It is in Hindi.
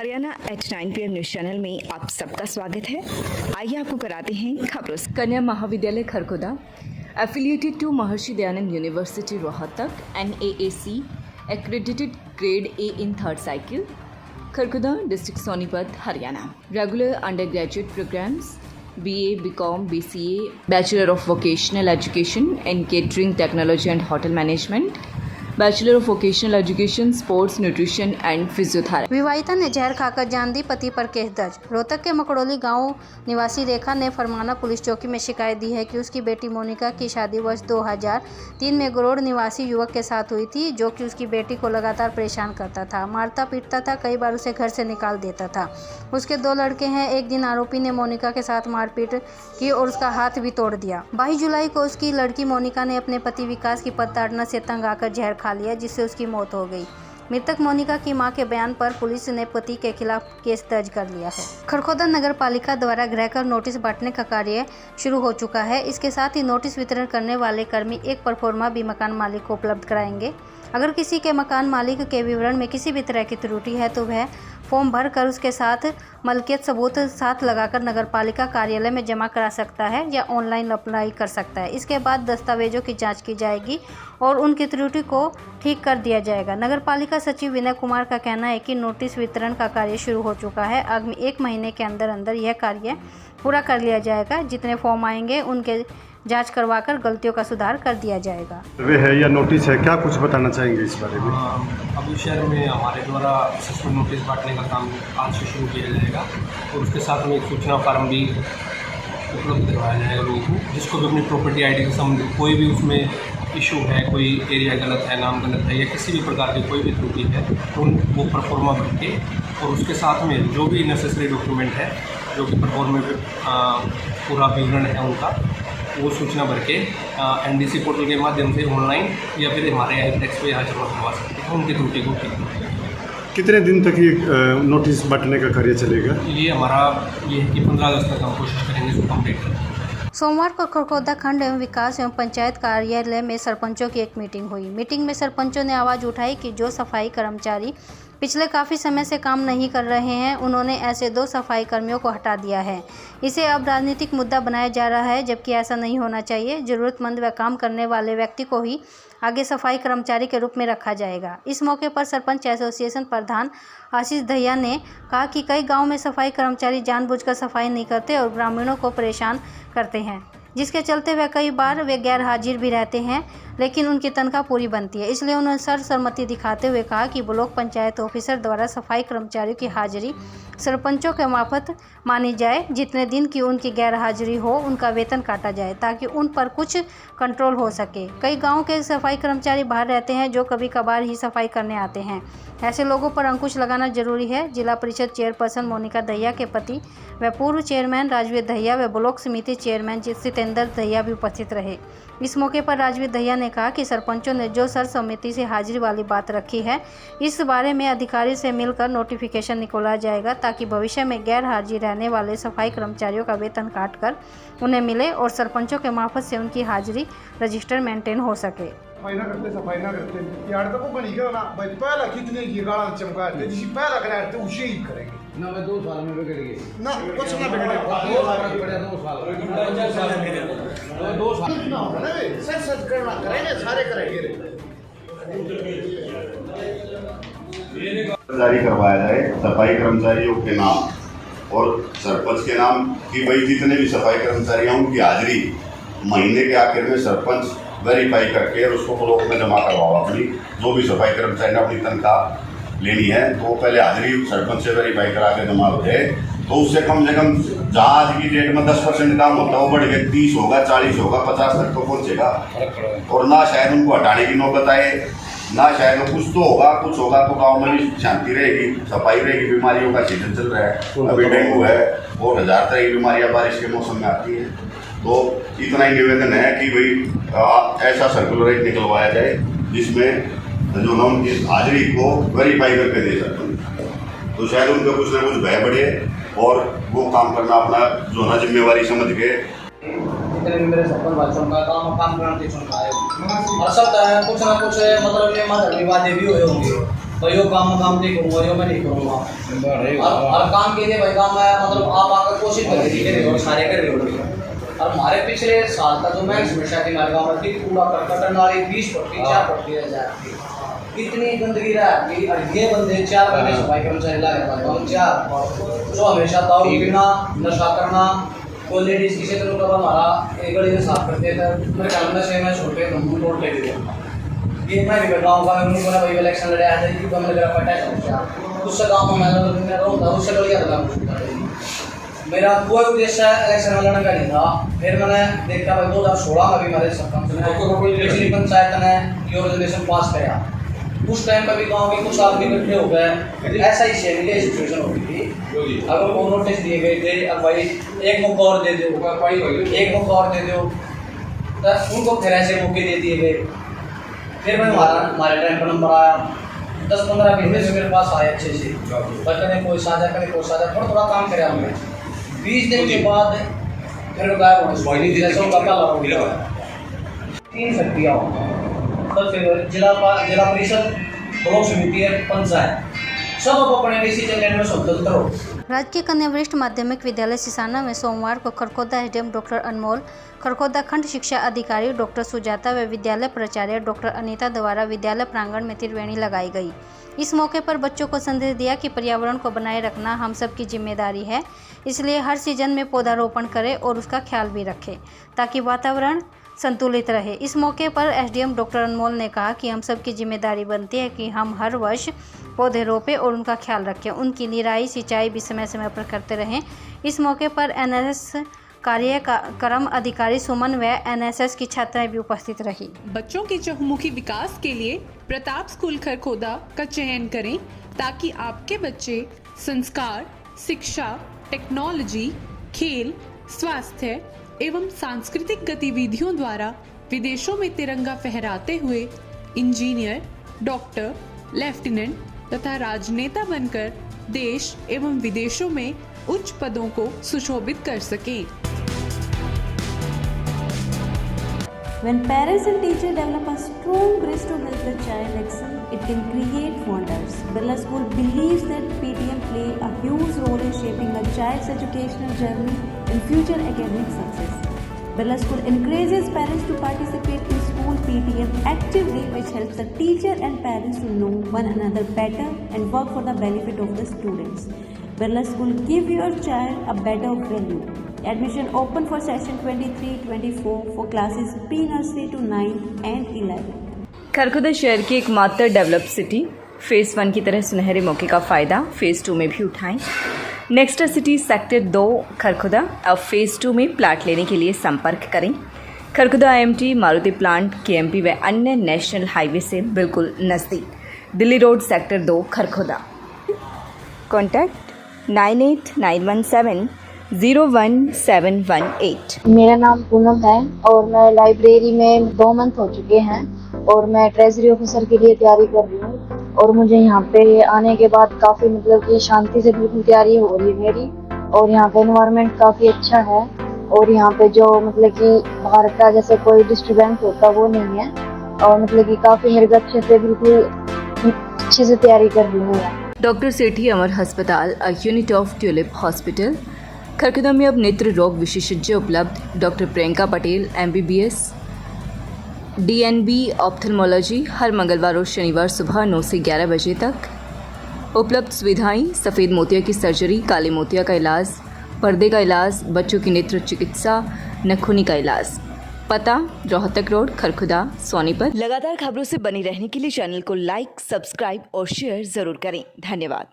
Haryana at 9 PM news channel में आप सबका स्वागत है। आइए आपको कराते हैं खबरों से। कन्या महाविद्यालय Kharkhoda affiliated to Maharshi Dayanand university Rohtak NAAC accredited grade A in third cycle Kharkhoda district Sonipat Haryana. Regular undergraduate programs BA, BCom, BCA, Bachelor of Vocational Education in Catering Technology and Hotel Management, bachelor of vocational education, sports, nutrition and physiotherapy. विवाहिता ने जहर खाकर जान दी, पति पर केस दर्ज। रोहतक के मकड़ोली गांव निवासी रेखा ने फरमाना पुलिस चौकी में शिकायत दी है कि उसकी बेटी मोनिका की शादी वर्ष 2003 में गरोड़ निवासी युवक के साथ हुई थी, जो कि उसकी बेटी को लगातार परेशान करता था, मारता पीटता था, कई बार उसे घर से निकाल देता था। उसके 2 लड़के हैं। एक दिन आरोपी ने मोनिका के साथ मारपीट की और उसका हाथ भी तोड़ दिया। 22 जुलाई को उसकी लड़की मोनिका ने अपने पति विकास की पत्ताड़ना से तंग आकर जहर खा लिया, जिससे उसकी मौत हो गई। मृतक मोनिका की मां के बयान पर पुलिस ने पति के खिलाफ केस दर्ज कर लिया है। खरखोदा नगर पालिका द्वारा गृह कर नोटिस बांटने का कार्य शुरू हो चुका है। इसके साथ ही नोटिस वितरण करने वाले कर्मी एक परफॉर्मा भी मकान मालिक को उपलब्ध कराएंगे। अगर किसी के मकान मालिक के विवरण में किसी भी तरह की त्रुटि है तो वह फॉर्म भर कर उसके साथ मलकियत सबूत साथ लगाकर नगर पालिका कार्यालय में जमा करा सकता है या ऑनलाइन अप्लाई कर सकता है। इसके बाद दस्तावेजों की जांच की जाएगी और उनकी त्रुटि को ठीक कर दिया जाएगा। नगर पालिका सचिव विनय कुमार का कहना है कि नोटिस वितरण का कार्य शुरू हो चुका है। आगामी 1 महीने के अंदर अंदर यह कार्य पूरा कर लिया जाएगा। जितने फॉर्म आएंगे उनके जांच करवाकर गलतियों का सुधार कर दिया जाएगा। वे है या नोटिस है, क्या कुछ बताना चाहेंगे इस बारे में? अभी शहर में हमारे द्वारा सस्पेंड नोटिस बांटने का काम आज से शुरू किया जाएगा और उसके साथ में एक सूचना फार्म भी उपलब्ध करवाया जाएगा लोगों को, जिसको भी अपनी प्रॉपर्टी आईडी से संबंधित कोई भी उसमें इशू है, कोई एरिया गलत है, नाम गलत है या किसी भी प्रकार की कोई भी त्रुटि है तो वो परफॉर्मा भर के और उसके साथ में जो भी नेसेसरी डॉक्यूमेंट है, जो कि परफॉर्मा पूरा विवरण है उनका, वो सूचना भर के NDC पोर्टल के माध्यम से ऑनलाइन या फिर हमारे टैक्स पे यहाँ जमा करवा सकते हैं उनकी त्रुटि को ठीक। कितने दिन तक ये नोटिस बांटने का कार्य चलेगा? ये हमारा ये है कि 15 अगस्त तक हम कोशिश करेंगे इसको कम्प्लीट करने। सोमवार को खरखोदा खंड एवं विकास एवं पंचायत कार्यालय में सरपंचों की एक मीटिंग हुई। मीटिंग में सरपंचों ने आवाज़ उठाई कि जो सफाई कर्मचारी पिछले काफ़ी समय से काम नहीं कर रहे हैं, उन्होंने ऐसे 2 सफाई कर्मियों को हटा दिया है। इसे अब राजनीतिक मुद्दा बनाया जा रहा है, जबकि ऐसा नहीं होना चाहिए। ज़रूरतमंद व काम करने वाले व्यक्ति को ही आगे सफाई कर्मचारी के रूप में रखा जाएगा। इस मौके पर सरपंच एसोसिएशन प्रधान आशीष दहिया ने कहा कि कई गाँव में सफाई कर्मचारी जानबूझकर सफाई नहीं करते और ग्रामीणों को परेशान करते हैं, जिसके चलते वे कई बार गैर हाजिर भी रहते हैं, लेकिन उनकी तनख्वाह पूरी बनती है। इसलिए उन्होंने सर्वसम्मति दिखाते हुए कहा कि ब्लॉक पंचायत ऑफिसर द्वारा सफाई कर्मचारियों की हाजिरी सरपंचों के मार्फत मानी जाए। जितने दिन की उनकी गैर हाजिरी हो उनका वेतन काटा जाए, ताकि उन पर कुछ कंट्रोल हो सके। कई गाँव के सफाई कर्मचारी बाहर रहते हैं, जो कभी कभार ही सफाई करने आते हैं। ऐसे लोगों पर अंकुश लगाना जरूरी है। जिला परिषद चेयरपर्सन मोनिका दहिया के पति व पूर्व चेयरमैन राजवीर दहिया व ब्लॉक समिति चेयरमैन जितेंद्र दहिया भी उपस्थित रहे। इस मौके पर राजवीर दहिया ने कहा कि सरपंचों ने जो सर्वसम्मति से हाजिरी वाली बात रखी है, इस बारे में अधिकारी से मिलकर नोटिफिकेशन निकाला जाएगा, ताकि भविष्य में गैर हाजिर रहने वाले सफाई कर्मचारियों का वेतन काटकर उन्हें मिले और सरपंचों के मार्फत से उनकी हाजिरी रजिस्टर मेंटेन हो सके। सफाई ना करते यार, तो को बनी क्या ना भाई, पहला कितने की गाड़ा चमका दे, जिस पहला कराते उसे ही करेंगे ना। मैं 2 साल में बिगड़ गई ना, कुछ ना बिगड़े 2 साल ना होगा ना वे सच करना करेंगे, सारे करेंगे जारी करवाया जाए सफाई कर्मचारियों के नाम और सरपंच के नाम की भाई जितने भी सफाई कर्मचारी हैं उनकी हाजिरी महीने के आखिर में सरपंच वेरीफाई करके और उसको ब्लॉक में जमा करवाओ। अपनी जो भी सफाई कर्मचारी ने अपनी तनख्वाह लेनी है तो पहले हाजिरी सरपंच से वेरीफाई करा के जमा हो जाए, तो उससे कम से कम जहाँ आज की डेट में 10% काम होता है वो बढ़ के 30 होगा, 40 होगा, 50 तक तो पहुँचेगा। और ना शायद उनको हटाने की नौबत आए, ना शायद कुछ तो होगा, कुछ होगा तो गाँव में भी शांति रहेगी, सफाई रहेगी। बीमारियों का सीजन चल रहा है, अभी डेंगू है और 1000 तरह की बीमारियाँ बारिश के मौसम में आती हैं। तो इतना ही निवेदन है कि भाई ऐसा सर्कुलर निकलवाया जाए जिसमें जो ना उनकी हाजिरी को वेरीफाई करके दे सकते, तो शायद उनका कुछ ना कुछ भय बढ़े और वो काम करना अपना जो ना जिम्मेवारी समझ के। इतने मेरे सरपंच बच्चों का काम करना है, कुछ ना कुछ मतलब ये मदद विवाद भी हुए होंगे। भाई यो काम नहीं करूँगा, यो मैं नहीं करूँगा। और काम के लिए भाई काम है, मतलब आप आकर कोशिश करिए और सारे कर रहे हो। और हमारे पिछले साल का जो मैं समस्या थी हमारे गाँव में थी, कूड़ा करकट नाली 20 फुट 4 फुट रह जाती, इतनी गंदगी रहती। और ये बंदे 4 बंदे सफाई कर्मचारी लगे हम 4 जो हमेशा दारू पीना, नशा करना, कोई लेडीज किसी तरह का हमारा एक गली में साफ करते थे। मेरे ख्याल में 6 महीने छोटे रोड ले गए। ये मैं भी गाँव का उन्होंने बोला भाई इलेक्शन लड़े आया था कि मैंने मेरा पटा है उससे गाँव में मैं रहूँगा उससे गलिया था। मेरा कोई उद्देश्य इलेक्शन में लड़ने का नहीं था। फिर मैंने देखा भाई 2016 में भी मेरे सरपंच ने पिछली पंचायत ने ये रेजोल्यूशन पास किया। उस टाइम पर भी गाँव के कुछ आदमी इकट्ठे हो गए, ऐसा ही सेम की सिचुएशन हो गई थी। अगर वो नोटिस दिए गए थे अब भाई एक मौका और दे दो, एक मौका और दे दो, तो उनको फिर ऐसे मौके दे दिए गए। फिर मैं हमारे टाइम पर नंबर आया 10-15 महीने से मेरे पास आए अच्छे से, करें कोई साझा करे कोई साझा थोड़ा काम करे हमने। 20 दिन के बाद फिर गायब होने 3 फैक्ट्रियाँ तो फिर जिला परिषद, ब्लॉक समिति, पंचायत सब अपने डिसीजन लेने में स्वतंत्र हो। राजकीय कन्या वरिष्ठ माध्यमिक विद्यालय सिसाना में सोमवार को खरखोदा एसडीएम डॉक्टर अनमोल, खरखोदा खंड शिक्षा अधिकारी डॉक्टर सुजाता व विद्यालय प्राचार्य डॉक्टर अनीता द्वारा विद्यालय प्रांगण में त्रिवेणी लगाई गई। इस मौके पर बच्चों को संदेश दिया कि पर्यावरण को बनाए रखना हम सब की जिम्मेदारी है, इसलिए हर सीजन में पौधारोपण करें और उसका ख्याल भी रखें ताकि वातावरण संतुलित रहे। इस मौके पर एसडीएम डॉक्टर अनमोल ने कहा कि हम सब की जिम्मेदारी बनती है कि हम हर वर्ष पौधे रोपें और उनका ख्याल रखें, उनकी निराई सिंचाई भी समय समय पर करते रहें। इस मौके पर एनएसएस कार्यक्रम अधिकारी सुमन व एनएसएस की छात्राएं भी उपस्थित रही। बच्चों के चहुमुखी विकास के लिए प्रताप स्कूल खरखोदा का चयन करें ताकि आपके बच्चे संस्कार, शिक्षा, टेक्नोलॉजी, खेल, स्वास्थ्य एवं सांस्कृतिक गतिविधियों द्वारा विदेशों में तिरंगा फहराते हुए इंजीनियर, डॉक्टर, लेफ्टिनेंट तथा राजनेता बनकर देश एवं विदेशों में उच्च पदों को सुशोभित कर सकें। When parents and teachers develop a strong grace to help the child excel, it can create wonders. Birla School believes that PTM play a huge role in shaping a child's educational journey and future academic success. Birla School encourages parents to participate in school PTM actively, which helps the teacher and parents to know one another better and work for the benefit of the students. Birla School give your child a better value. Admission open for session 23-24 for classes pre-nursery to 9 and 11. Kharkhoda शहर की एकमात्र डेवलप सिटी फेज़ 1 की तरह सुनहरे मौके का फ़ायदा फेज़ 2 में भी उठाएं। Next city sector 2 Kharkhoda. अब फेज़ 2 में प्लाट लेने के लिए संपर्क करें। Kharkhoda IMT, Maruti plant, KMP व अन्य नेशनल हाईवे से बिल्कुल नज़दीक, Delhi road sector 2 Kharkhoda. Contact 9891701718। मेरा नाम पूनम है और मैं लाइब्रेरी में 2 मंथ हो चुके हैं और मैं ट्रेजरी ऑफिसर के लिए तैयारी कर रही हूँ और मुझे यहाँ पे आने के बाद काफ़ी मतलब कि शांति से बिल्कुल तैयारी हो रही है मेरी। और यहाँ पे एनवायरनमेंट काफ़ी अच्छा है और यहाँ पे जो मतलब कि बाहर का जैसे कोई डिस्टर्बेंस होता वो नहीं है और मतलब कि काफ़ी मेरे को अच्छे से बिल्कुल अच्छे से तैयारी कर रही हूँ। डॉक्टर सेठी अमर अस्पताल, a unit of Tulip hospital Kharkhoda में अब नेत्र रोग विशेषज्ञ उपलब्ध। Doctor Priyanka Patel MBBS DNB ophthalmology हर मंगलवार और शनिवार सुबह 9 से 11 बजे तक। उपलब्ध सुविधाएं सफ़ेद मोतिया की सर्जरी, काले मोतिया का इलाज, पर्दे का इलाज, बच्चों की नेत्र चिकित्सा, नखूनी का इलाज। पता रोहतक रोड खरखोदा सोनीपत। लगातार खबरों से बनी रहने के लिए चैनल को लाइक, सब्सक्राइब और शेयर ज़रूर करें। धन्यवाद।